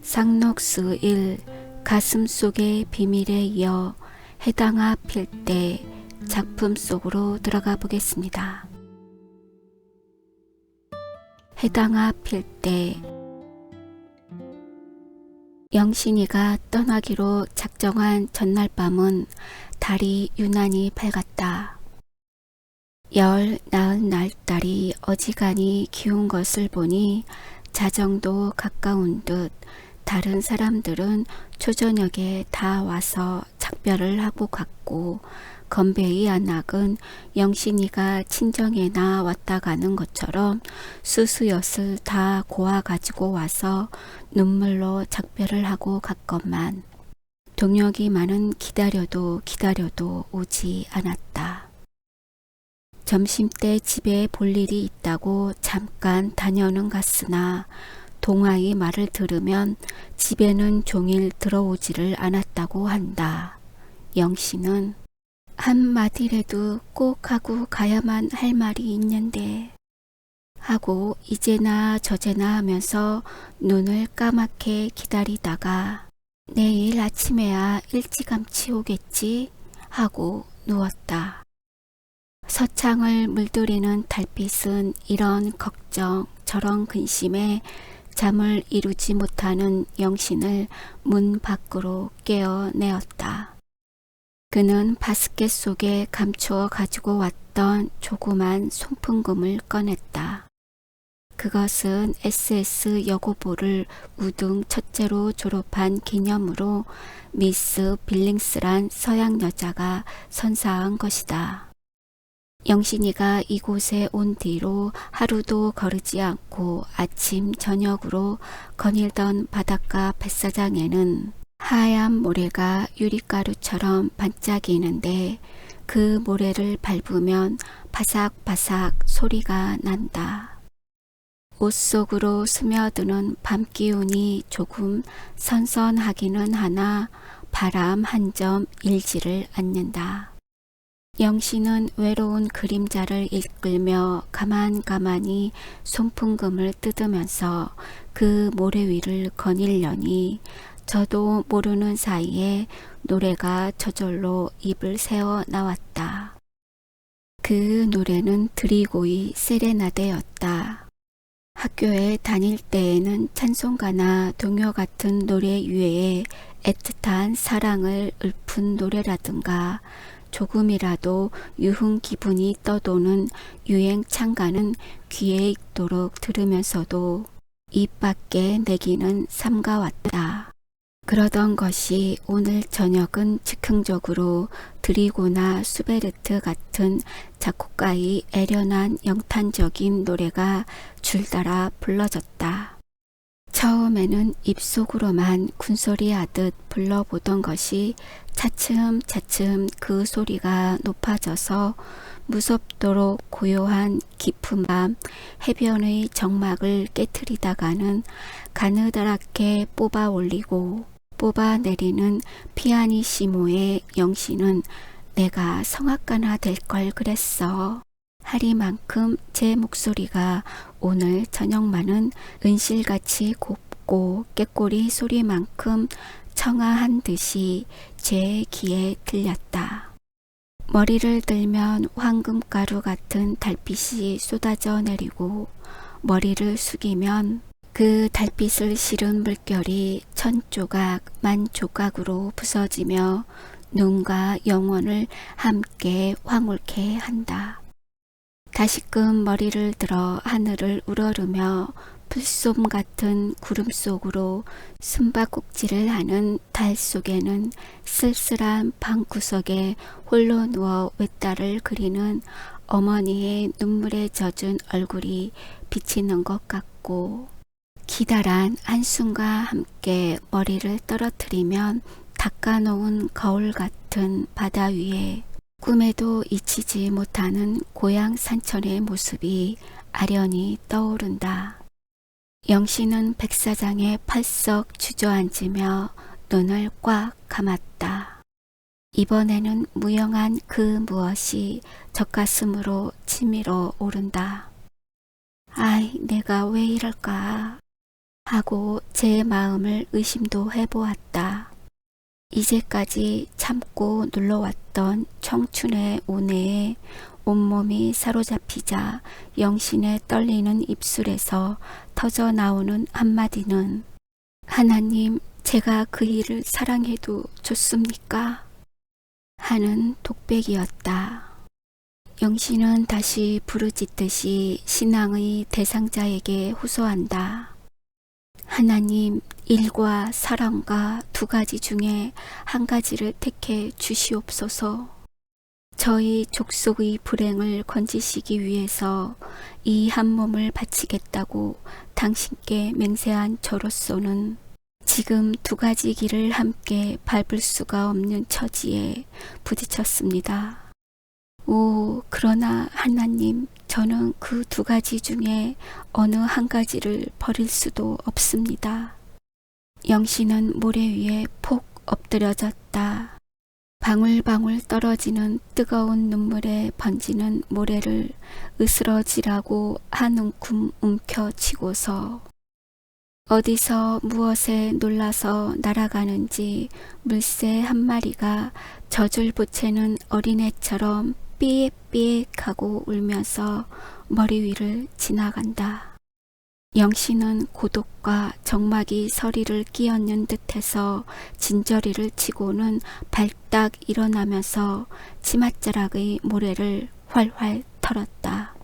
상록수 1 가슴 속의 비밀에 이어 해당아 필대 작품 속으로 들어가 보겠습니다. 해당아 필대. 영신이가 떠나기로 작정한 전날 밤은 달이 유난히 밝았다. 나흔 날 달이 어지간히 기운 것을 보니 자정도 가까운 듯 다른 사람들은 초저녁에 다 와서 작별을 하고 갔고, 건배의 안악은 영신이가 친정에나 왔다 가는 것처럼 수수엿을 다 고아 가지고 와서 눈물로 작별을 하고 갔건만 동혁이만은 기다려도 오지 않았다. 점심때 집에 볼 일이 있다고 잠깐 다녀는 갔으나 동아의 말을 들으면 집에는 종일 들어오지를 않았다고 한다. 영신은 한마디라도 꼭 하고 가야만 할 말이 있는데 하고 이제나 저제나 하면서 눈을 까맣게 기다리다가 내일 아침에야 일찌감치 오겠지 하고 누웠다. 서창을 물들이는 달빛은 이런 걱정 저런 근심에 잠을 이루지 못하는 영신을 문 밖으로 깨어내었다. 그는 바스켓 속에 감추어 가지고 왔던 조그만 송풍금을 꺼냈다. 그것은 SS 여고보를 우등 첫째로 졸업한 기념으로 미스 빌링스란 서양 여자가 선사한 것이다. 영신이가 이곳에 온 뒤로 하루도 거르지 않고 아침 저녁으로 거닐던 바닷가 뱃사장에는 하얀 모래가 유리가루처럼 반짝이는데 그 모래를 밟으면 바삭바삭 소리가 난다. 옷 속으로 스며드는 밤 기운이 조금 선선하기는 하나 바람 한 점 일지를 않는다. 영신은 외로운 그림자를 이끌며 가만히 송풍금을 뜯으면서 그 모래 위를 거닐려니 저도 모르는 사이에 노래가 저절로 입을 새어 나왔다. 그 노래는 드리고의 세레나데였다. 학교에 다닐 때에는 찬송가나 동요 같은 노래 외에 애틋한 사랑을 읊은 노래라든가 조금이라도 유흥 기분이 떠도는 유행 찬가는 귀에 익도록 들으면서도 입 밖에 내기는 삼가왔다. 그러던 것이 오늘 저녁은 즉흥적으로 드리고나 수베르트 같은 작곡가의 애련한 영탄적인 노래가 줄따라 불러졌다. 처음에는 입속으로만 군소리 하듯 불러보던 것이 차츰 그 소리가 높아져서 무섭도록 고요한 깊은 밤 해변의 정막을 깨트리다가는 가느다랗게 뽑아 올리고 뽑아내리는 피아니시모의 영신은 내가 성악가나 될 걸 그랬어 하리만큼 제 목소리가 오늘 저녁만은 은실같이 곱고 꾀꼬리 소리만큼 청아한 듯이 제 귀에 들렸다. 머리를 들면 황금가루 같은 달빛이 쏟아져 내리고 머리를 숙이면 그 달빛을 실은 물결이 천조각 만조각으로 부서지며 눈과 영혼을 함께 황홀케 한다. 다시금 머리를 들어 하늘을 우러르며 풀솜 같은 구름 속으로 숨바꼭질을 하는 달 속에는 쓸쓸한 방구석에 홀로 누워 외따를 그리는 어머니의 눈물에 젖은 얼굴이 비치는 것 같고 기다란 한숨과 함께 머리를 떨어뜨리면 닦아놓은 거울 같은 바다 위에 꿈에도 잊히지 못하는 고향 산천의 모습이 아련히 떠오른다. 영신은 백사장에 펄썩 주저앉으며 눈을 꽉 감았다. 이번에는 무영한 그 무엇이 젖가슴으로 치밀어 오른다. 아이, 내가 왜 이럴까? 하고 제 마음을 의심도 해보았다. 이제까지 참고 눌러왔던 청춘의 온해에 온몸이 사로잡히자 영신의 떨리는 입술에서 터져 나오는 한마디는 하나님, 제가 그 일을 사랑해도 좋습니까? 하는 독백이었다. 영신은 다시 부르짖듯이 신앙의 대상자에게 호소한다. 하나님, 일과 사랑과 두 가지 중에 한 가지를 택해 주시옵소서. 저희 족속의 불행을 건지시기 위해서 이 한 몸을 바치겠다고 당신께 맹세한 저로서는 지금 두 가지 길을 함께 밟을 수가 없는 처지에 부딪혔습니다. 오, 그러나 하나님, 저는 그 두 가지 중에 어느 한 가지를 버릴 수도 없습니다. 영신은 모래 위에 폭 엎드려졌다. 방울방울 떨어지는 뜨거운 눈물에 번지는 모래를 으스러지라고 한 움큼 움켜쥐고서 어디서 무엇에 놀라서 날아가는지 물새 한 마리가 젖을 보채는 어린애처럼 삐액삐액하고 울면서 머리 위를 지나간다. 영신은 고독과 정막이 서리를 끼얹는 듯해서 진저리를 치고는 발딱 일어나면서 치맛자락의 모래를 활활 털었다.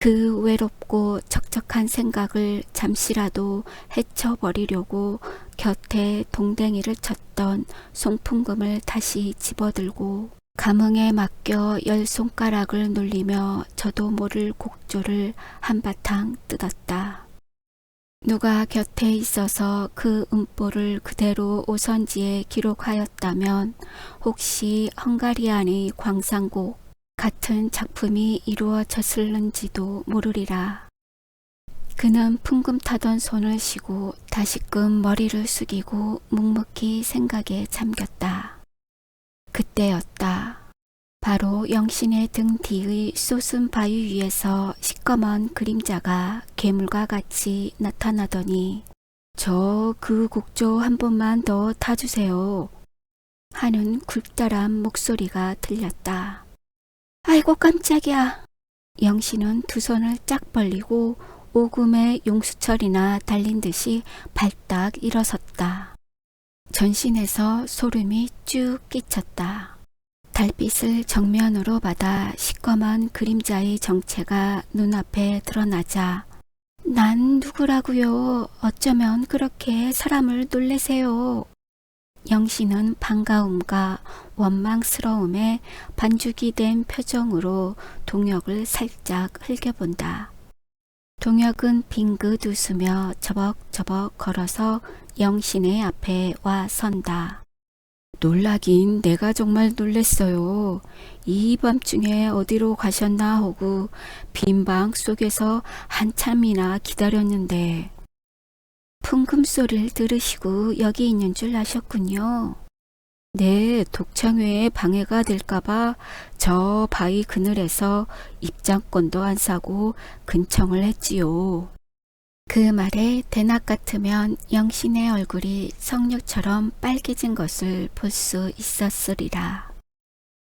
그 외롭고 적적한 생각을 잠시라도 헤쳐버리려고 곁에 동댕이를 쳤던 송풍금을 다시 집어들고 감흥에 맡겨 열 손가락을 놀리며 저도 모를 곡조를 한바탕 뜯었다. 누가 곁에 있어서 그 음보를 그대로 오선지에 기록하였다면 혹시 헝가리안의 광산곡 같은 작품이 이루어졌을는지도 모르리라. 그는 풍금 타던 손을 쉬고 다시금 머리를 숙이고 묵묵히 생각에 잠겼다. 그때였다. 바로 영신의 등 뒤의 솟은 바위 위에서 시꺼먼 그림자가 괴물과 같이 나타나더니 저 그 곡조 한 번만 더 타주세요. 하는 굴다란 목소리가 들렸다. 아이고 깜짝이야. 영신은 두 손을 짝 벌리고 오금의 용수철이나 달린 듯이 발딱 일어섰다. 전신에서 소름이 쭉 끼쳤다. 달빛을 정면으로 받아 시꺼먼 그림자의 정체가 눈앞에 드러나자 난 누구라고요? 어쩌면 그렇게 사람을 놀래세요. 영신은 반가움과 원망스러움에 반죽이 된 표정으로 동혁을 살짝 흘겨본다. 동혁은 빙긋 웃으며 저벅저벅 걸어서 영신의 앞에 와 선다. 놀라긴 내가 정말 놀랬어요. 이 밤중에 어디로 가셨나 하고 빈방 속에서 한참이나 기다렸는데 풍금 소리를 들으시고 여기 있는 줄 아셨군요. 네, 독창회에 방해가 될까봐 저 바위 그늘에서 입장권도 안 사고 근청을 했지요. 그 말에 대낮 같으면 영신의 얼굴이 석류처럼 빨개진 것을 볼 수 있었으리라.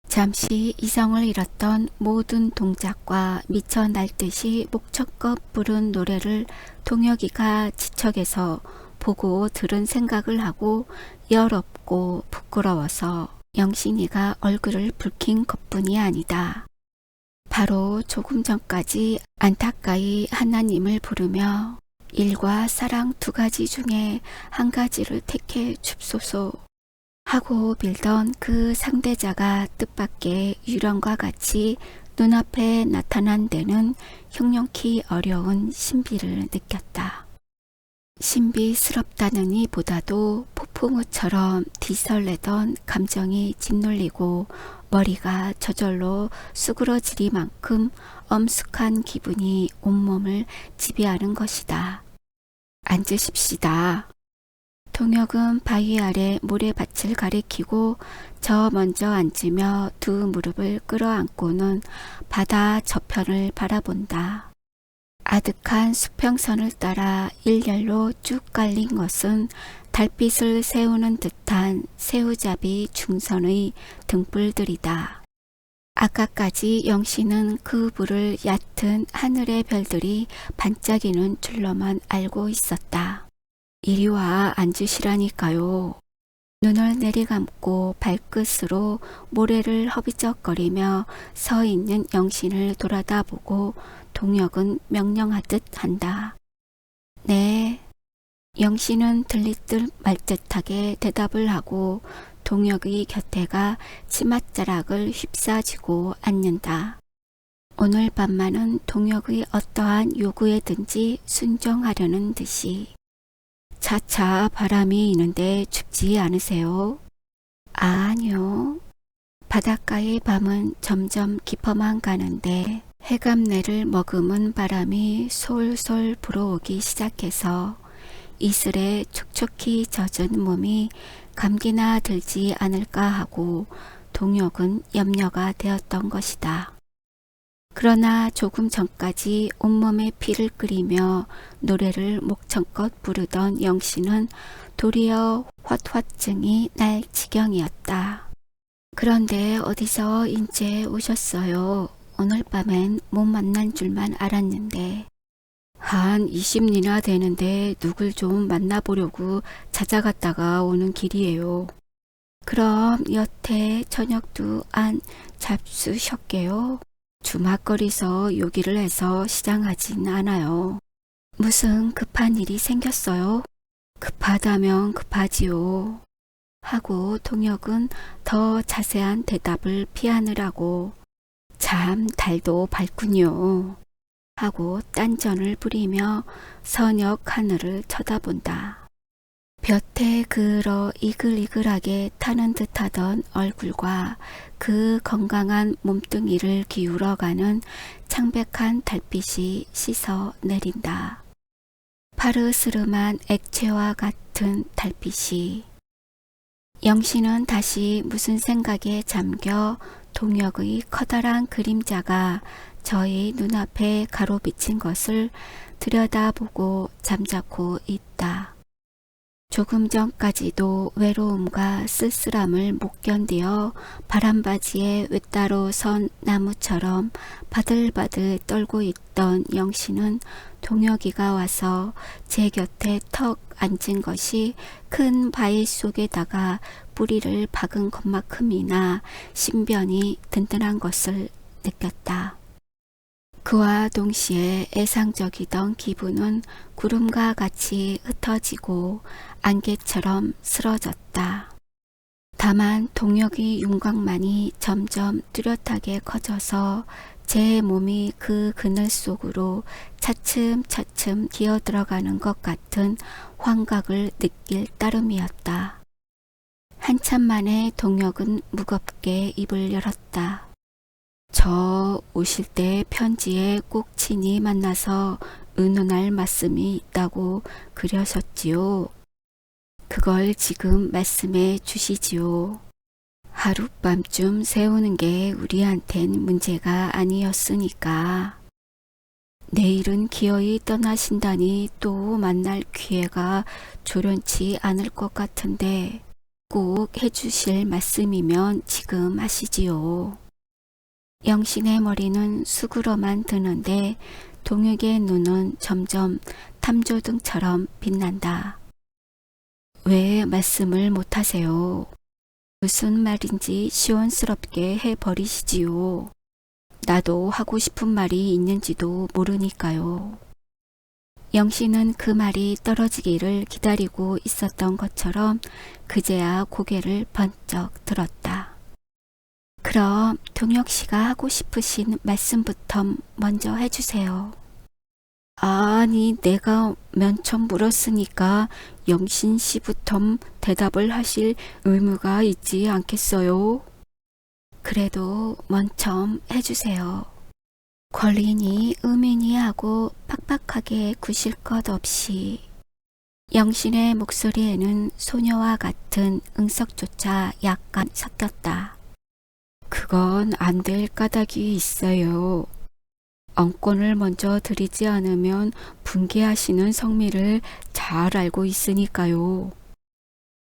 잠시 이성을 잃었던 모든 동작과 미쳐 날듯이 목청껏 부른 노래를 동혁이가 지척에서 보고 들은 생각을 하고 열없고 부끄러워서 영신이가 얼굴을 붉힌 것뿐이 아니다. 바로 조금 전까지 안타까이 하나님을 부르며 일과 사랑 두 가지 중에 한 가지를 택해 줍소서 하고 빌던 그 상대자가 뜻밖의 유령과 같이 눈앞에 나타난 데는 형용키 어려운 신비를 느꼈다. 신비스럽다느니 보다도 폭풍우처럼 뒤설레던 감정이 짓눌리고 머리가 저절로 수그러지리만큼 엄숙한 기분이 온몸을 지배하는 것이다. 앉으십시다. 동혁은 바위 아래 모래밭을 가리키고 저 먼저 앉으며 두 무릎을 끌어안고는 바다 저편을 바라본다. 아득한 수평선을 따라 일렬로 쭉 깔린 것은 달빛을 세우는 듯한 새우잡이 중선의 등불들이다. 아까까지 영신은 그 불을 얕은 하늘의 별들이 반짝이는 줄로만 알고 있었다. 이리 와 앉으시라니까요. 눈을 내리감고 발끝으로 모래를 허비적거리며 서 있는 영신을 돌아다보고 동혁은 명령하듯 한다. 네. 영신은 들릴 듯 말 듯하게 대답을 하고 동혁의 곁에가 치맛자락을 휩싸쥐고 앉는다. 오늘 밤만은 동혁의 어떠한 요구에든지 순종하려는 듯이. 차차 바람이 있는데 춥지 않으세요? 아니요. 바닷가의 밤은 점점 깊어만 가는데 해감내를 머금은 바람이 솔솔 불어오기 시작해서 이슬에 촉촉히 젖은 몸이 감기나 들지 않을까 하고 동혁은 염려가 되었던 것이다. 그러나 조금 전까지 온몸에 피를 끓이며 노래를 목청껏 부르던 영신은 도리어 화증이 날 지경이었다. 그런데 어디서 인제 오셨어요? 오늘 밤엔 못 만난 줄만 알았는데. 한 20리나 되는데 누굴 좀 만나보려고 찾아갔다가 오는 길이에요. 그럼 여태 저녁도 안 잡수셨게요? 주막거리서 요기를 해서 시장하진 않아요. 무슨 급한 일이 생겼어요? 급하다면 급하지요. 하고 동혁은 더 자세한 대답을 피하느라고 참 달도 밝군요. 하고 딴전을 부리며 선역 하늘을 쳐다본다. 볕에 그을어 이글이글하게 타는 듯하던 얼굴과 그 건강한 몸뚱이를 기울어가는 창백한 달빛이 씻어 내린다. 파르스름한 액체와 같은 달빛이. 영신은 다시 무슨 생각에 잠겨 동혁의 커다란 그림자가 저의 눈앞에 가로비친 것을 들여다보고 잠자코 있다. 조금 전까지도 외로움과 쓸쓸함을 못 견디어 바람바지에 외따로 선 나무처럼 바들바들 떨고 있던 영신은 동혁이가 와서 제 곁에 턱 앉은 것이 큰 바위 속에다가 뿌리를 박은 것만큼이나 신변이 든든한 것을 느꼈다. 그와 동시에 애상적이던 기분은 구름과 같이 흩어지고 안개처럼 쓰러졌다. 다만 동혁의 윤곽만이 점점 뚜렷하게 커져서 제 몸이 그 그늘 속으로 차츰차츰 기어들어가는 것 같은 환각을 느낄 따름이었다. 한참 만에 동혁은 무겁게 입을 열었다. 저 오실 때 편지에 꼭 친히 만나서 의논할 말씀이 있다고 그러셨지요. 그걸 지금 말씀해 주시지요. 하룻밤쯤 세우는 게 우리한텐 문제가 아니었으니까. 내일은 기어이 떠나신다니 또 만날 기회가 조련치 않을 것 같은데 꼭 해주실 말씀이면 지금 하시지요. 영신의 머리는 수그러만 드는데 동혁의 눈은 점점 탐조등처럼 빛난다. 왜 말씀을 못하세요? 무슨 말인지 시원스럽게 해버리시지요. 나도 하고 싶은 말이 있는지도 모르니까요. 영신은 그 말이 떨어지기를 기다리고 있었던 것처럼 그제야 고개를 번쩍 들었다. 그럼 동혁 씨가 하고 싶으신 말씀부터 먼저 해주세요. 아니, 내가 맨 처음 물었으니까 영신 씨부터 대답을 하실 의무가 있지 않겠어요? 그래도 먼저 해주세요. 권리니 의미니 하고 팍팍하게 구실 것 없이. 영신의 목소리에는 소녀와 같은 응석조차 약간 섞였다. 그건 안 될 까닭이 있어요. 엉권을 먼저 드리지 않으면 분개하시는 성미를 잘 알고 있으니까요.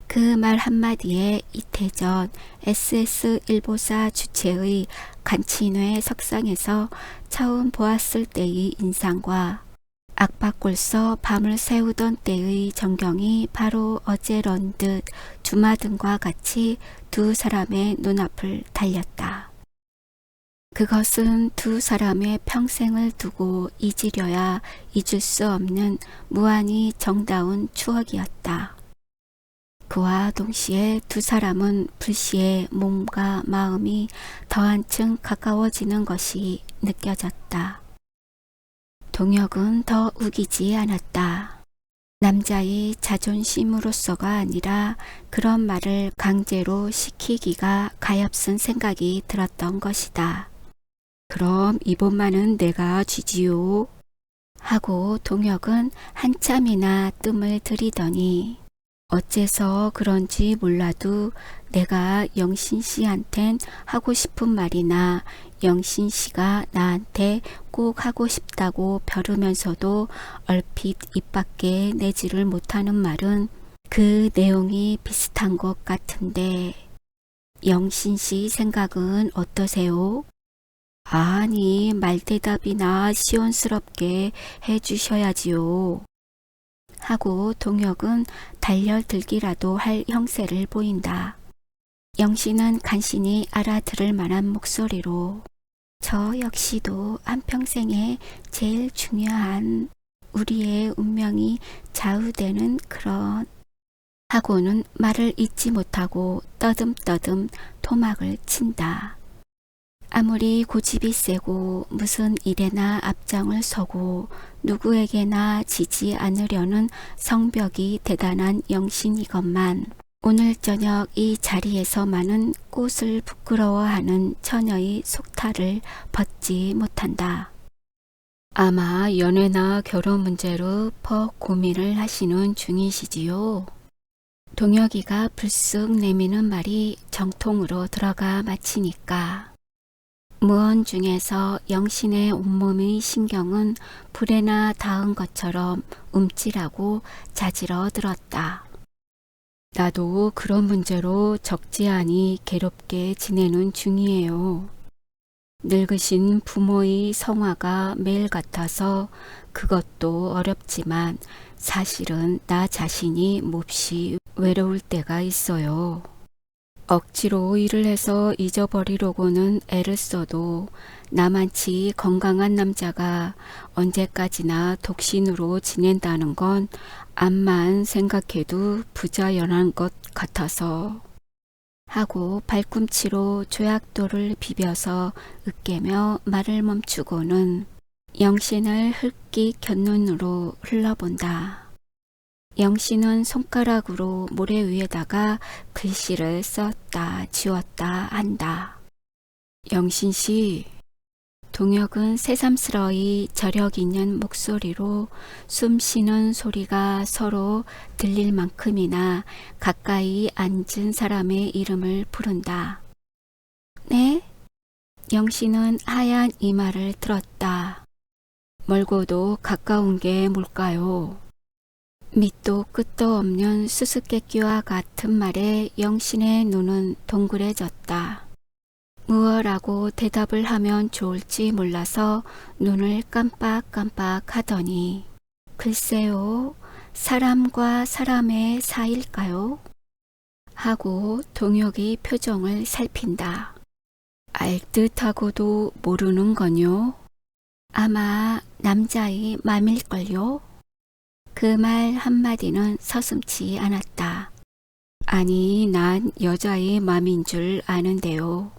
그 말 한마디에 이태전 SS 일보사 주최의 간친회 석상에서 처음 보았을 때의 인상과 악바골서 밤을 새우던 때의 전경이 바로 어제런 듯 주마등과 같이 두 사람의 눈앞을 달렸다. 그것은 두 사람의 평생을 두고 잊으려야 잊을 수 없는 무한히 정다운 추억이었다. 그와 동시에 두 사람은 불시에 몸과 마음이 더 한층 가까워지는 것이 느껴졌다. 동혁은 더 우기지 않았다. 남자의 자존심으로서가 아니라 그런 말을 강제로 시키기가 가엾은 생각이 들었던 것이다. 그럼 이번만은 내가 쥐지요. 하고 동혁은 한참이나 뜸을 들이더니 어째서 그런지 몰라도 내가 영신 씨한텐 하고 싶은 말이나 영신 씨가 나한테 꼭 하고 싶다고 벼르면서도 얼핏 입 밖에 내지를 못하는 말은 그 내용이 비슷한 것 같은데 영신 씨 생각은 어떠세요? 아니, 말대답이나 시원스럽게 해주셔야지요. 하고 동혁은 달려들기라도 할 형세를 보인다. 영신은 간신히 알아들을 만한 목소리로 저 역시도 한평생에 제일 중요한 우리의 운명이 좌우되는 그런 하고는 말을 잇지 못하고 떠듬떠듬 토막을 친다. 아무리 고집이 세고 무슨 일에나 앞장을 서고 누구에게나 지지 않으려는 성벽이 대단한 영신이건만 오늘 저녁 이 자리에서만은 꽃을 부끄러워하는 처녀의 속탈을 벗지 못한다. 아마 연애나 결혼 문제로 퍽 고민을 하시는 중이시지요. 동혁이가 불쑥 내미는 말이 정통으로 들어가 마치니까 무언 중에서 영신의 온몸의 신경은 불에나 닿은 것처럼 움찔하고 자지러 들었다. 나도 그런 문제로 적지 않이 괴롭게 지내는 중이에요. 늙으신 부모의 성화가 매일 같아서 그것도 어렵지만 사실은 나 자신이 몹시 외로울 때가 있어요. 억지로 일을 해서 잊어버리려고는 애를 써도 나만치 건강한 남자가 언제까지나 독신으로 지낸다는 건 암만 생각해도 부자연한 것 같아서 하고 발꿈치로 조약돌을 비벼서 으깨며 말을 멈추고는 영신을 흘낏 곁눈으로 흘러본다. 영신은 손가락으로 모래 위에다가 글씨를 썼다 지웠다 한다. 영신씨. 동혁은 새삼스러이 저력 있는 목소리로 숨 쉬는 소리가 서로 들릴 만큼이나 가까이 앉은 사람의 이름을 부른다. 네? 영신은 하얀 이마를 들었다. 멀고도 가까운 게 뭘까요? 밑도 끝도 없는 수수께끼와 같은 말에 영신의 눈은 동그래졌다. 무엇라고 대답을 하면 좋을지 몰라서 눈을 깜빡깜빡 하더니 글쎄요, 사람과 사람의 사이일까요? 하고 동혁의 표정을 살핀다. 알듯하고도 모르는 거뇨? 아마 남자의 맘일걸요? 그 말 한마디는 서슴지 않았다. 아니, 난 여자의 맘인 줄 아는데요.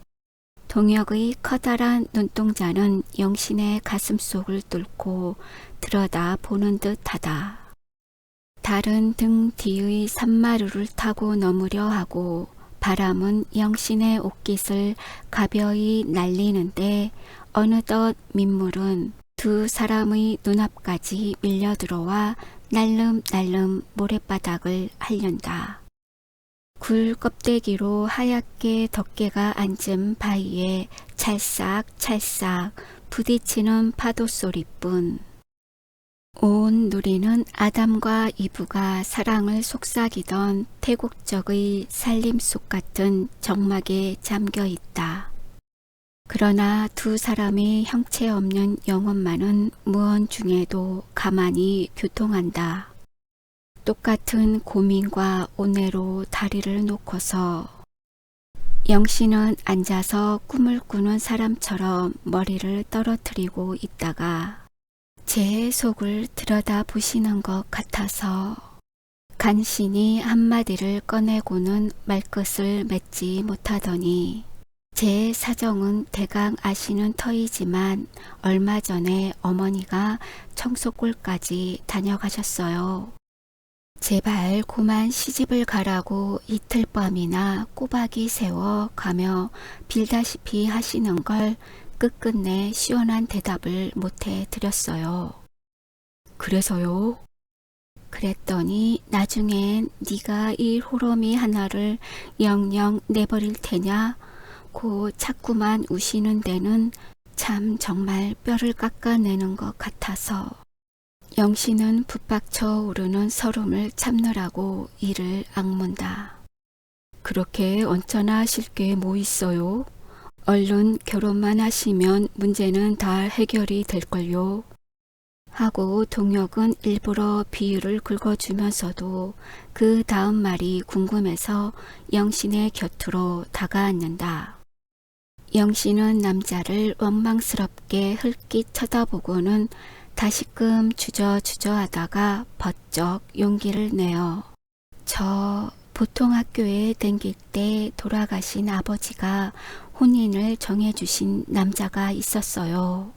동혁의 커다란 눈동자는 영신의 가슴속을 뚫고 들여다 보는 듯하다. 달은 등 뒤의 산마루를 타고 넘으려 하고 바람은 영신의 옷깃을 가벼이 날리는데 어느덧 민물은 두 사람의 눈앞까지 밀려들어와 날름날름 모래바닥을 핥는다. 굴 껍데기로 하얗게 덮개가 앉은 바위에 찰싹찰싹 부딪히는 파도 소리뿐. 온 누리는 아담과 이브가 사랑을 속삭이던 태국적의 살림속 같은 정막에 잠겨 있다. 그러나 두 사람의 형체 없는 영혼만은 무언 중에도 가만히 교통한다. 똑같은 고민과 온해로 다리를 놓고서 영신은 앉아서 꿈을 꾸는 사람처럼 머리를 떨어뜨리고 있다가 제 속을 들여다보시는 것 같아서 간신히 한마디를 꺼내고는 말끝을 맺지 못하더니 제 사정은 대강 아시는 터이지만 얼마 전에 어머니가 청소골까지 다녀가셨어요. 제발 그만 시집을 가라고 이틀 밤이나 꼬박이 세워 가며 빌다시피 하시는 걸 끝끝내 시원한 대답을 못해 드렸어요. 그래서요? 그랬더니 나중엔 네가 이 호러미 하나를 영영 내버릴 테냐? 고 자꾸만 우시는 데는 참 정말 뼈를 깎아내는 것 같아서 영신은 붙박쳐 오르는 설움을 참느라고 이를 악문다. 그렇게 언짢아 하실 게 뭐 있어요? 얼른 결혼만 하시면 문제는 다 해결이 될걸요. 하고 동혁은 일부러 비유를 긁어주면서도 그 다음 말이 궁금해서 영신의 곁으로 다가앉는다. 영신은 남자를 원망스럽게 흘낏 쳐다보고는 다시금 주저주저하다가 버쩍 용기를 내어 저 보통 학교에 댕길 때 돌아가신 아버지가 혼인을 정해주신 남자가 있었어요.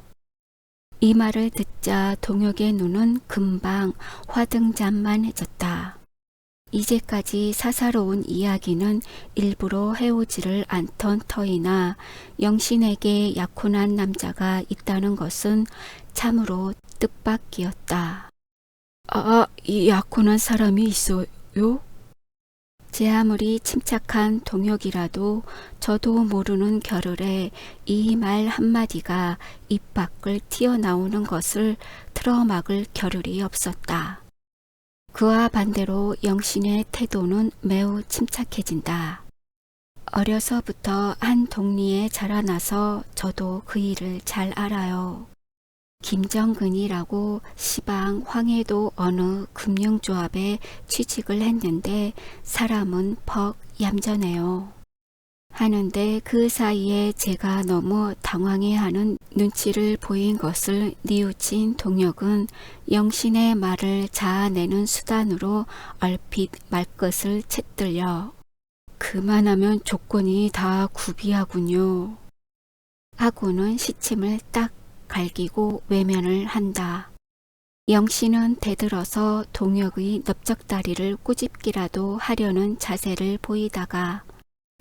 이 말을 듣자 동혁의 눈은 금방 화등잔만해졌다. 이제까지 사사로운 이야기는 일부러 해오지를 않던 터이나 영신에게 약혼한 남자가 있다는 것은 참으로 뜻밖이었다. 이 약혼한 사람이 있어요? 제 아무리 침착한 동혁이라도 저도 모르는 겨를에 이 말 한마디가 입 밖을 튀어나오는 것을 틀어막을 겨를이 없었다. 그와 반대로 영신의 태도는 매우 침착해진다. 어려서부터 한 동리에 자라나서 저도 그 일을 잘 알아요. 김정근이라고 시방 황해도 어느 금융조합에 취직을 했는데 사람은 퍽 얌전해요. 하는데 그 사이에 제가 너무 당황해하는 눈치를 보인 것을 뉘우친 동혁은 영신의 말을 자아내는 수단으로 얼핏 말끝을 채들려 그만하면 조건이 다 구비하군요. 하고는 시침을 딱 갈기고 외면을 한다. 영신은 대들어서 동혁의 넓적다리를 꼬집기라도 하려는 자세를 보이다가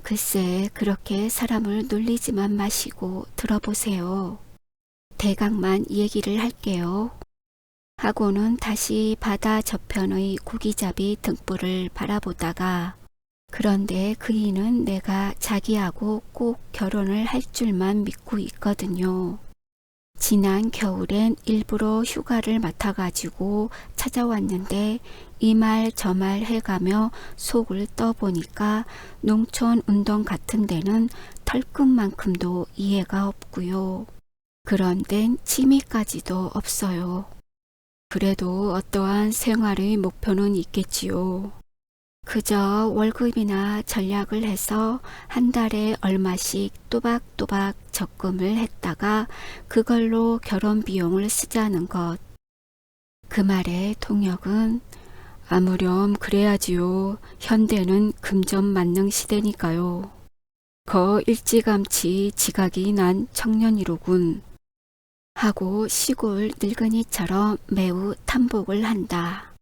글쎄 그렇게 사람을 놀리지만 마시고 들어보세요. 대강만 얘기를 할게요. 하고는 다시 바다 저편의 고기잡이 등불을 바라보다가 그런데 그이는 내가 자기하고 꼭 결혼을 할 줄만 믿고 있거든요. 지난 겨울엔 일부러 휴가를 맡아가지고 찾아왔는데 이 말 저 말 해가며 속을 떠보니까 농촌 운동 같은 데는 털끝만큼도 이해가 없고요. 그런 덴 취미까지도 없어요. 그래도 어떠한 생활의 목표는 있겠지요. 그저 월급이나 전략을 해서 한 달에 얼마씩 또박또박 적금을 했다가 그걸로 결혼 비용을 쓰자는 것. 그 말에 동혁은 아무렴 그래야지요. 현대는 금전 만능 시대니까요. 거 일찌감치 지각이 난 청년이로군. 하고 시골 늙은이처럼 매우 탐복을 한다.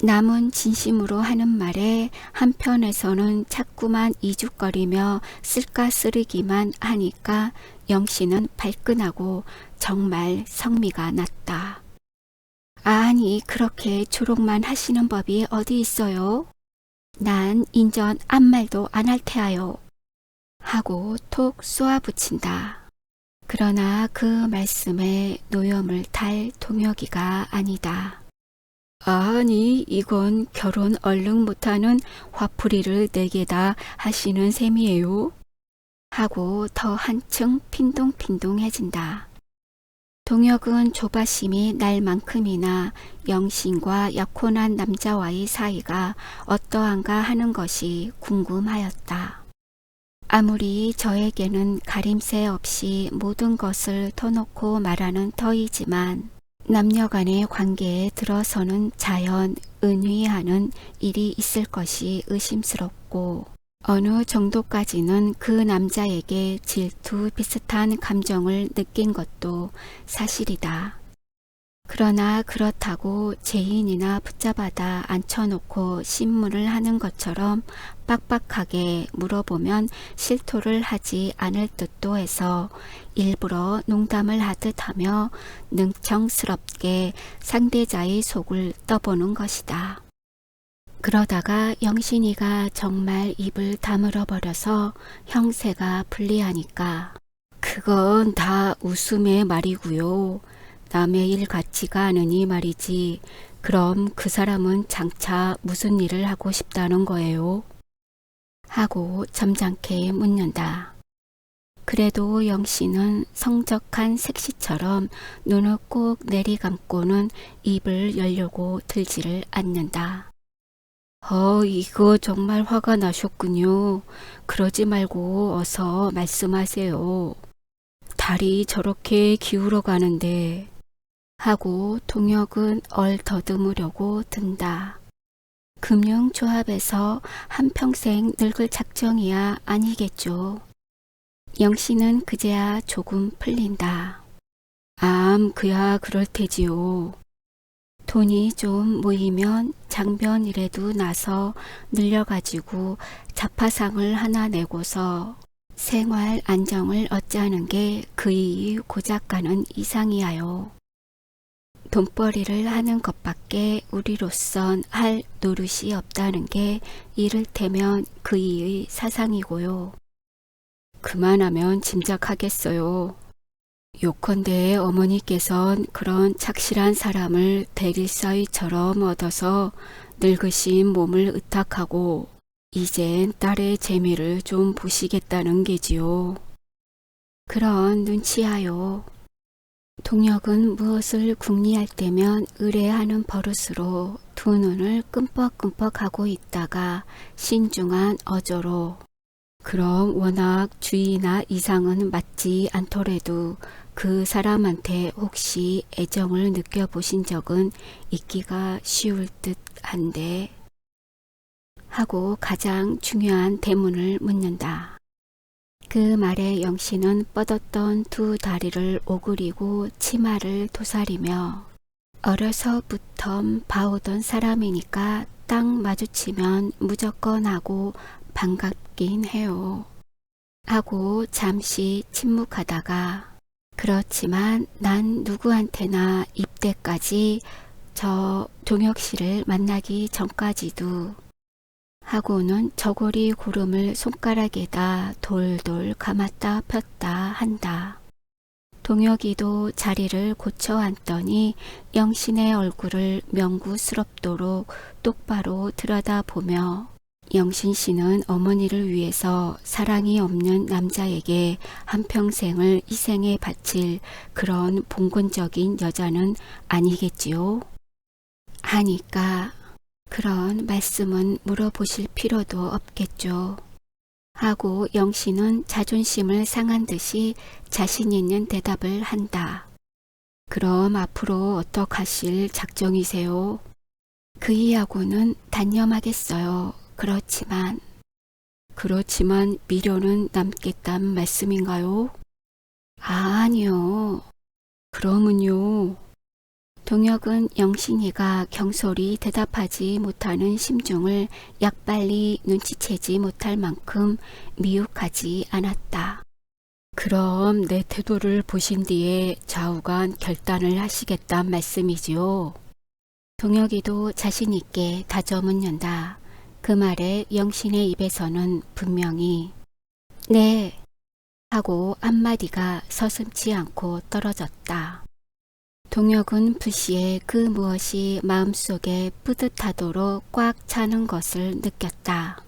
남은 진심으로 하는 말에 한편에서는 자꾸만 이죽거리며 쓸까쓰리기만 하니까 영신은 발끈하고 정말 성미가 났다. 아니 그렇게 조롱만 하시는 법이 어디 있어요? 난 인전 아무 말도 안 할 테하요. 하고 톡 쏘아붙인다. 그러나 그 말씀에 노염을 탈 동혁이가 아니다. 아니, 이건 결혼 얼른 못하는 화풀이를 내게다 하시는 셈이에요. 하고 더 한층 핀동핀동해진다. 동혁은 조바심이 날 만큼이나 영신과 약혼한 남자와의 사이가 어떠한가 하는 것이 궁금하였다. 아무리 저에게는 가림새 없이 모든 것을 터놓고 말하는 터이지만 남녀간의 관계에 들어서는 자연 은휘하는 일이 있을 것이 의심스럽고 어느 정도까지는 그 남자에게 질투 비슷한 감정을 느낀 것도 사실이다. 그러나 그렇다고 죄인이나 붙잡아다 앉혀놓고 신문을 하는 것처럼 빡빡하게 물어보면 실토를 하지 않을 듯도 해서 일부러 농담을 하듯 하며 능청스럽게 상대자의 속을 떠보는 것이다. 그러다가 영신이가 정말 입을 다물어 버려서 형세가 불리하니까 그건 다 웃음의 말이고요. 남의 일 같지가 않으니 말이지. 그럼 그 사람은 장차 무슨 일을 하고 싶다는 거예요? 하고 점잖게 묻는다. 그래도 영씨는 성적한 색시처럼 눈을 꼭 내리감고는 입을 열려고 들지를 않는다. 이거 정말 화가 나셨군요. 그러지 말고 어서 말씀하세요. 달이 저렇게 기울어 가는데. 하고 동혁은 얼더듬으려고 든다. 금융조합에서 한평생 늙을 작정이야 아니겠죠. 영씨는 그제야 조금 풀린다. 그야 그럴 테지요. 돈이 좀 모이면 장변이라도 나서 늘려가지고 자파상을 하나 내고서 생활 안정을 얻자는 게 그이 고작 가는 이상이야요. 돈벌이를 하는 것밖에 우리로선 할 노릇이 없다는 게 이를테면 그이의 사상이고요. 그만하면 짐작하겠어요. 요컨대 어머니께선 그런 착실한 사람을 대릴사위처럼 얻어서 늙으신 몸을 의탁하고 이젠 딸의 재미를 좀 보시겠다는 게지요. 그런 눈치하요. 동혁은 무엇을 궁리할 때면 의뢰하는 버릇으로 두 눈을 끔뻑끔뻑하고 있다가 신중한 어조로 그럼 워낙 주의나 이상은 맞지 않더라도 그 사람한테 혹시 애정을 느껴보신 적은 있기가 쉬울 듯 한데 하고 가장 중요한 대문을 묻는다. 그 말에 영씨는 뻗었던 두 다리를 오그리고 치마를 도사리며 어려서부터 봐오던 사람이니까 딱 마주치면 무조건 하고 반갑긴 해요. 하고 잠시 침묵하다가 그렇지만 난 누구한테나 입대까지 저 동혁 씨를 만나기 전까지도 하고는 저고리 고름을 손가락에다 돌돌 감았다 폈다 한다. 동혁이도 자리를 고쳐 앉더니 영신의 얼굴을 명구스럽도록 똑바로 들여다보며 영신 씨는 어머니를 위해서 사랑이 없는 남자에게 한평생을 희생해 바칠 그런 봉건적인 여자는 아니겠지요? 하니까 그런 말씀은 물어보실 필요도 없겠죠. 하고 영신은 자존심을 상한 듯이 자신 있는 대답을 한다. 그럼 앞으로 어떡하실 작정이세요? 그이하고는 단념하겠어요. 그렇지만 미련은 남겠단 말씀인가요? 아니요. 그러면요. 동혁은 영신이가 경솔히 대답하지 못하는 심중을 약빨리 눈치채지 못할 만큼 미혹하지 않았다. 그럼 내 태도를 보신 뒤에 좌우간 결단을 하시겠단 말씀이지요. 동혁이도 자신있게 다져묻는다. 그 말에 영신의 입에서는 분명히 네 하고 한마디가 서슴지 않고 떨어졌다. 동혁은 불시에 그 무엇이 마음속에 뿌듯하도록 꽉 차는 것을 느꼈다.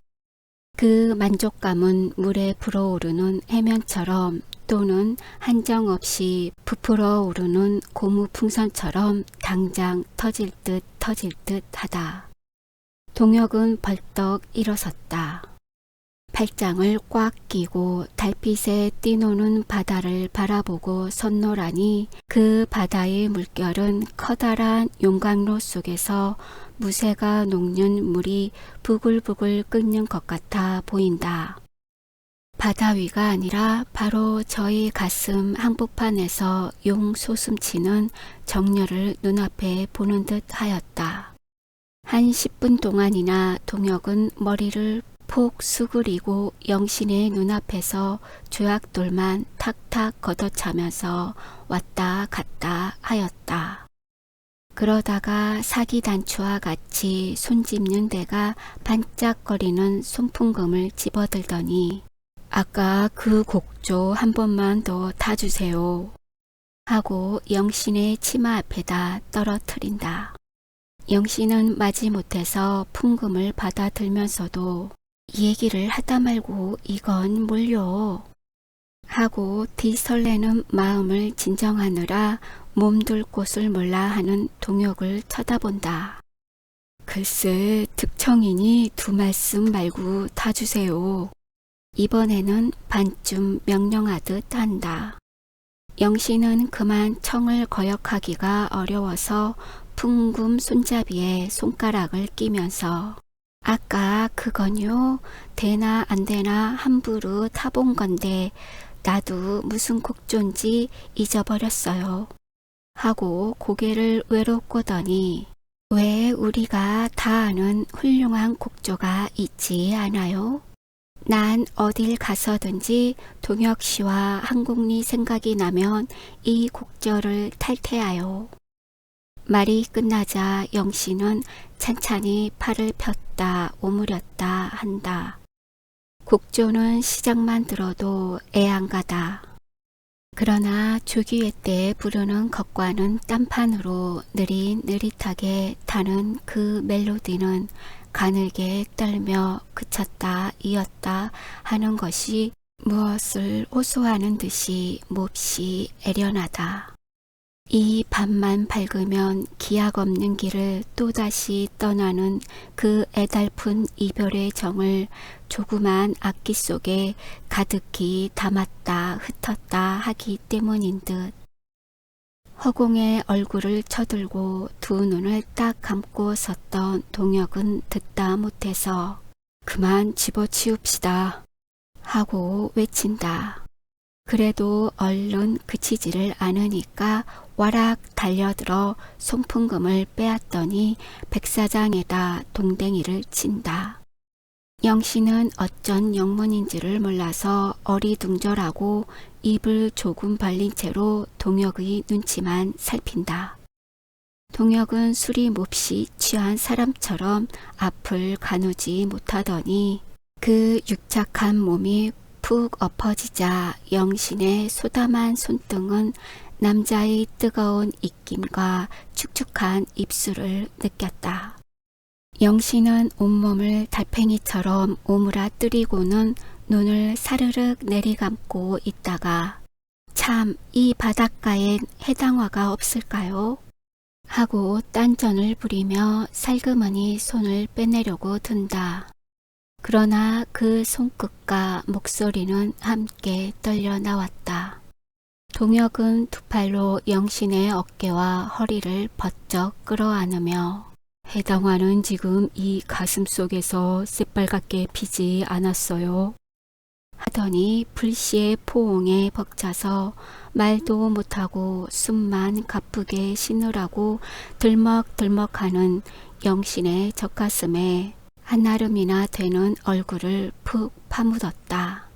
그 만족감은 물에 불어오르는 해면처럼 또는 한정없이 부풀어 오르는 고무풍선처럼 당장 터질 듯 하다. 동혁은 벌떡 일어섰다. 팔짱을 꽉 끼고 달빛에 뛰노는 바다를 바라보고 섰노라니 그 바다의 물결은 커다란 용광로 속에서 무쇠가 녹는 물이 부글부글 끓는 것 같아 보인다. 바다 위가 아니라 바로 저희 가슴 한복판에서 용 소숨치는 정열을 눈앞에 보는 듯 하였다. 한 10분 동안이나 동혁은 머리를 폭 수그리고 영신의 눈앞에서 조약돌만 탁탁 걷어차면서 왔다 갔다 하였다. 그러다가 사기단추와 같이 손 짚는 데가 반짝거리는 손풍금을 집어들더니 아까 그 곡조 한 번만 더 타주세요 하고 영신의 치마 앞에다 떨어뜨린다. 영신은 마지못해서 풍금을 받아들면서도 이 얘기를 하다 말고 이건 뭘요? 하고 뒤설레는 마음을 진정하느라 몸둘 곳을 몰라 하는 동혁을 쳐다본다. 글쎄 득청이니 두 말씀 말고 타주세요. 이번에는 반쯤 명령하듯 한다. 영신은 그만 청을 거역하기가 어려워서 풍금 손잡이에 손가락을 끼면서 아까 그건요 되나 안 되나 함부로 타본 건데 나도 무슨 곡조인지 잊어버렸어요 하고 고개를 외롭고더니 왜 우리가 다 아는 훌륭한 곡조가 있지 않아요? 난 어딜 가서든지 동혁 씨와 한곡리 생각이 나면 이 곡조를 탈퇴하여. 말이 끝나자 영신은 찬찬히 팔을 폈다 오므렸다 한다. 곡조는 시작만 들어도 애안가다. 그러나 조기회 때 부르는 것과는 딴판으로 느릿느릿하게 타는 그 멜로디는 가늘게 떨며 그쳤다 이었다 하는 것이 무엇을 호소하는 듯이 몹시 애련하다. 이 밤만 밝으면 기약 없는 길을 또다시 떠나는 그 애달픈 이별의 정을 조그만 악기 속에 가득히 담았다 흩었다 하기 때문인 듯. 허공에 얼굴을 쳐들고 두 눈을 딱 감고 섰던 동혁은 듣다 못해서 그만 집어치웁시다 하고 외친다. 그래도 얼른 그치지를 않으니까 와락 달려들어 손풍금을 빼앗더니 백사장에다 동댕이를 친다. 영신은 어쩐 영문인지를 몰라서 어리둥절하고 입을 조금 벌린 채로 동혁의 눈치만 살핀다. 동혁은 술이 몹시 취한 사람처럼 앞을 가누지 못하더니 그 육착한 몸이 푹 엎어지자 영신의 소담한 손등은 남자의 뜨거운 입김과 축축한 입술을 느꼈다. 영신은 온몸을 달팽이처럼 오므라뜨리고는 눈을 사르륵 내리감고 있다가 참 이 바닷가엔 해당화가 없을까요? 하고 딴전을 부리며 살그머니 손을 빼내려고 든다. 그러나 그 손끝과 목소리는 함께 떨려 나왔다. 동혁은 두 팔로 영신의 어깨와 허리를 번쩍 끌어안으며 해당화는 지금 이 가슴 속에서 새빨갛게 피지 않았어요. 하더니 불시의 포옹에 벅차서 말도 못하고 숨만 가쁘게 쉬느라고 들먹들먹하는 영신의 젖가슴에 한아름이나 되는 얼굴을 푹 파묻었다.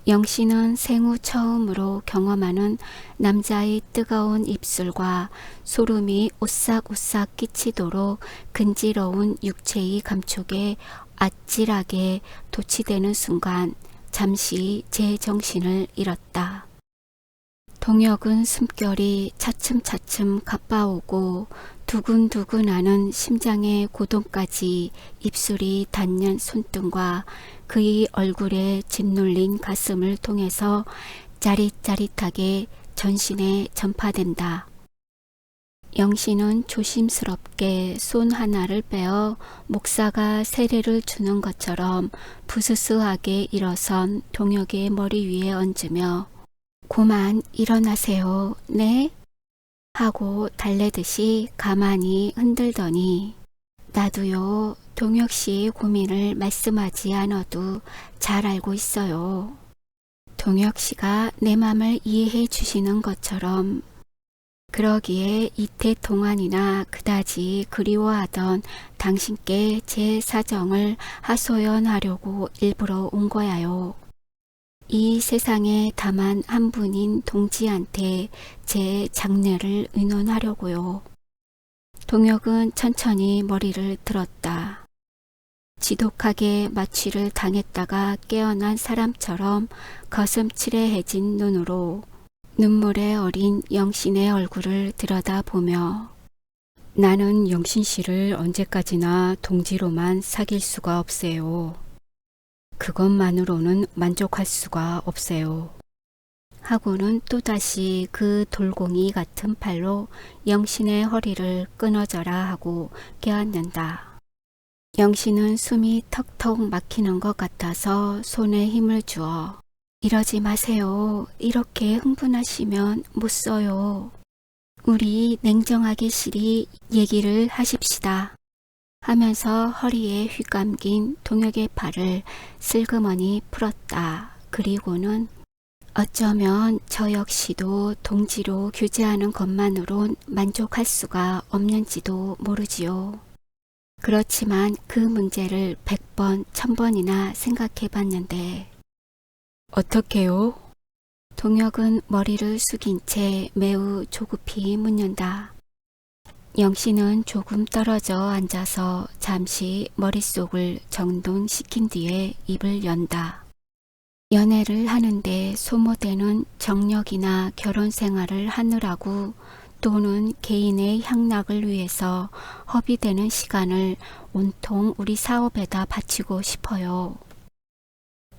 영신은 생후 처음으로 경험하는 남자의 뜨거운 입술과 소름이 오싹오싹 끼치도록 근지러운 육체의 감촉에 아찔하게 도취되는 순간 잠시 제 정신을 잃었다. 동혁은 숨결이 차츰차츰 가빠오고 두근두근하는 심장의 고동까지 입술이 닿는 손등과 그의 얼굴에 짓눌린 가슴을 통해서 짜릿짜릿하게 전신에 전파된다. 영신은 조심스럽게 손 하나를 빼어 목사가 세례를 주는 것처럼 부스스하게 일어선 동혁의 머리 위에 얹으며 고만 일어나세요. 네? 하고 달래듯이 가만히 흔들더니 나도요, 동혁 씨의 고민을 말씀하지 않아도 잘 알고 있어요. 동혁 씨가 내 맘을 이해해 주시는 것처럼 그러기에 이태 동안이나 그다지 그리워하던 당신께 제 사정을 하소연하려고 일부러 온 거야요. 이 세상에 다만 한 분인 동지한테 제 장례를 의논하려고요. 동혁은 천천히 머리를 들었다. 지독하게 마취를 당했다가 깨어난 사람처럼 거슴츠레해진 눈으로 눈물에 어린 영신의 얼굴을 들여다보며 나는 영신 씨를 언제까지나 동지로만 사귈 수가 없어요. 그것만으로는 만족할 수가 없어요. 하고는 또다시 그 돌공이 같은 팔로 영신의 허리를 끊어져라 하고 껴안는다. 영신은 숨이 턱턱 막히는 것 같아서 손에 힘을 주어 이러지 마세요. 이렇게 흥분하시면 못 써요. 우리 냉정하게 실이 얘기를 하십시다. 하면서 허리에 휘감긴 동혁의 팔을 슬그머니 풀었다. 그리고는 어쩌면 저 역시도 동지로 교제하는 것만으론 만족할 수가 없는지도 모르지요. 그렇지만 그 문제를 100번, 1000번이나 생각해 봤는데 어떻게요? 동혁은 머리를 숙인 채 매우 조급히 묻는다. 영신은 조금 떨어져 앉아서 잠시 머릿속을 정돈시킨 뒤에 입을 연다. 연애를 하는데 소모되는 정력이나 결혼 생활을 하느라고 또는 개인의 향락을 위해서 허비되는 시간을 온통 우리 사업에다 바치고 싶어요.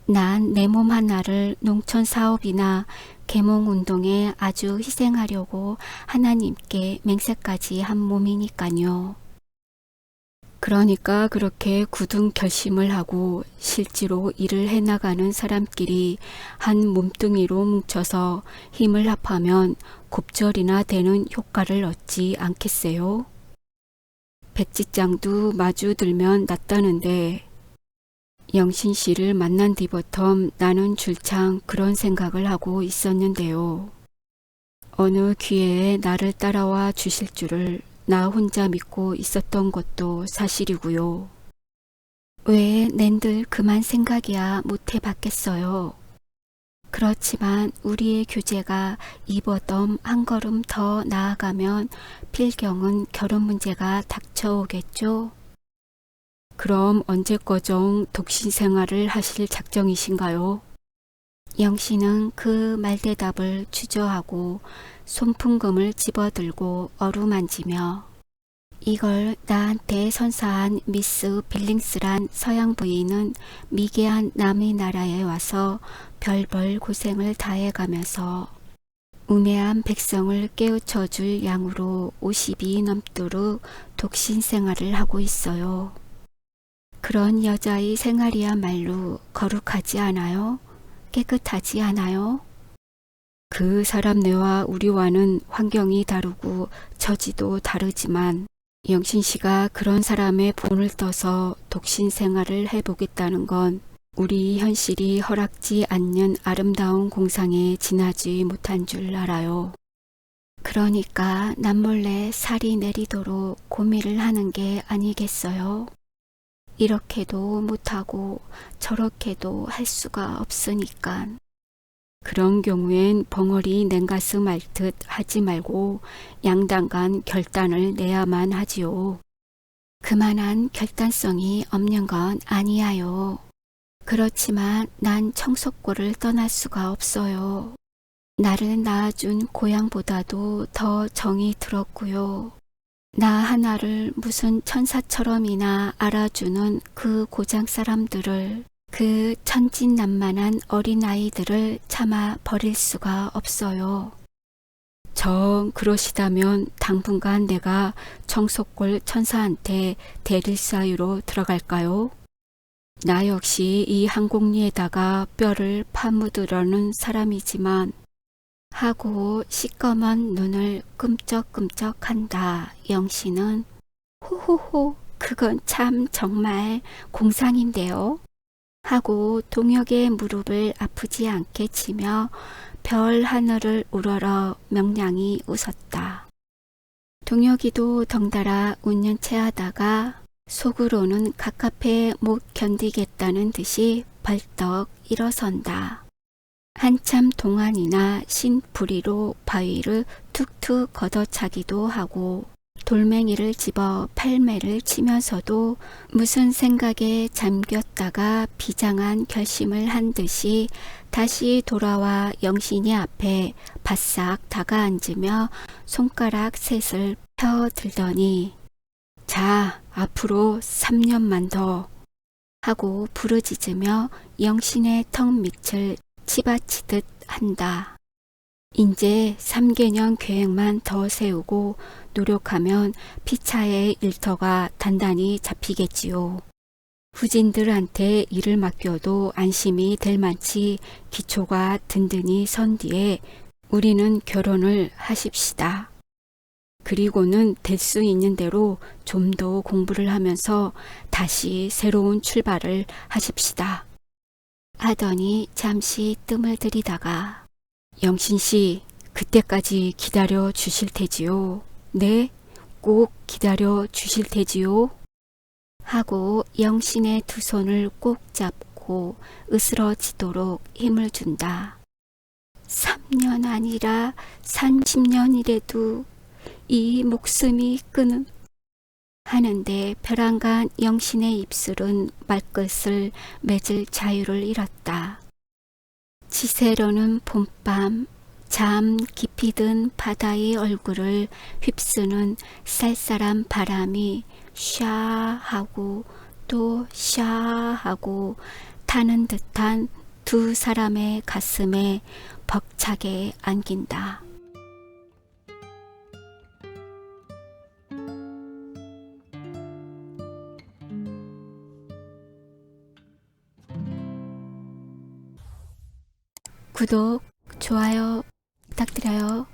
난 내 몸 하나를 농촌 사업이나 계몽운동에 아주 희생하려고 하나님께 맹세까지 한 몸이니까요. 그러니까 그렇게 굳은 결심을 하고 실제로 일을 해나가는 사람끼리 한 몸뚱이로 뭉쳐서 힘을 합하면 곱절이나 되는 효과를 얻지 않겠어요? 백지장도 마주 들면 낫다는데 영신 씨를 만난 뒤부터 나는 줄창 그런 생각을 하고 있었는데요. 어느 기회에 나를 따라와 주실 줄을 나 혼자 믿고 있었던 것도 사실이고요. 왜 낸들 그만 생각이야 못 해봤겠어요. 그렇지만 우리의 교제가 이보덤 한 걸음 더 나아가면 필경은 결혼 문제가 닥쳐오겠죠. 그럼 언제꺼정 독신 생활을 하실 작정이신가요? 영신은 그 말대답을 주저하고 손풍금을 집어들고 어루만지며 이걸 나한테 선사한 미스 빌링스란 서양 부인은 미개한 남의 나라에 와서 별별 고생을 다해가면서 우매한 백성을 깨우쳐줄 양으로 50이 넘도록 독신 생활을 하고 있어요. 그런 여자의 생활이야말로 거룩하지 않아요? 깨끗하지 않아요? 그 사람 뇌와 우리와는 환경이 다르고 처지도 다르지만 영신 씨가 그런 사람의 본을 떠서 독신 생활을 해보겠다는 건 우리 현실이 허락지 않는 아름다운 공상에 지나지 못한 줄 알아요. 그러니까 남몰래 살이 내리도록 고민을 하는 게 아니겠어요? 이렇게도 못하고 저렇게도 할 수가 없으니까. 그런 경우엔 벙어리 냉가슴 앓듯 하지 말고 양당간 결단을 내야만 하지요. 그만한 결단성이 없는 건 아니야요. 그렇지만 난 청석골을 떠날 수가 없어요. 나를 낳아준 고향보다도 더 정이 들었고요. 나 하나를 무슨 천사처럼이나 알아주는 그 고장 사람들을, 그 천진난만한 어린아이들을 차마 버릴 수가 없어요. 정 그러시다면 당분간 내가 청석골 천사한테 대릴사유로 들어갈까요? 나 역시 이 항공리에다가 뼈를 파묻으려는 사람이지만 하고 시꺼먼 눈을 끔쩍끔쩍한다. 영신은 호호호 그건 참 정말 공상인데요. 하고 동혁의 무릎을 아프지 않게 치며 별 하늘을 우러러 명랑히 웃었다. 동혁이도 덩달아 웃는 체 하다가 속으로는 갑갑해 못 견디겠다는 듯이 벌떡 일어선다. 한참 동안이나 신부리로 바위를 툭툭 걷어차기도 하고 돌멩이를 집어 팔매를 치면서도 무슨 생각에 잠겼다가 비장한 결심을 한 듯이 다시 돌아와 영신이 앞에 바싹 다가앉으며 손가락 셋을 펴들더니 자, 앞으로 3년만 더 하고 부르짖으며 영신의 턱 밑을 치받치듯 한다. 이제 3개년 계획만 더 세우고 노력하면 피차의 일터가 단단히 잡히겠지요. 후진들한테 일을 맡겨도 안심이 될 만치 기초가 든든히 선 뒤에 우리는 결혼을 하십시다. 그리고는 될 수 있는 대로 좀 더 공부를 하면서 다시 새로운 출발을 하십시다. 하더니 잠시 뜸을 들이다가 영신씨 그때까지 기다려 주실 테지요. 네, 꼭 기다려 주실 테지요. 하고 영신의 두 손을 꼭 잡고 으스러지도록 힘을 준다. 3년 아니라 30년이라도 이 목숨이 끄는 하는데 벼랑간 영신의 입술은 말끝을 맺을 자유를 잃었다. 지새로는 봄밤 잠 깊이 든 바다의 얼굴을 휩쓰는 쌀쌀한 바람이 샤하고 또 샤하고 타는 듯한 두 사람의 가슴에 벅차게 안긴다. 구독, 좋아요 부탁드려요.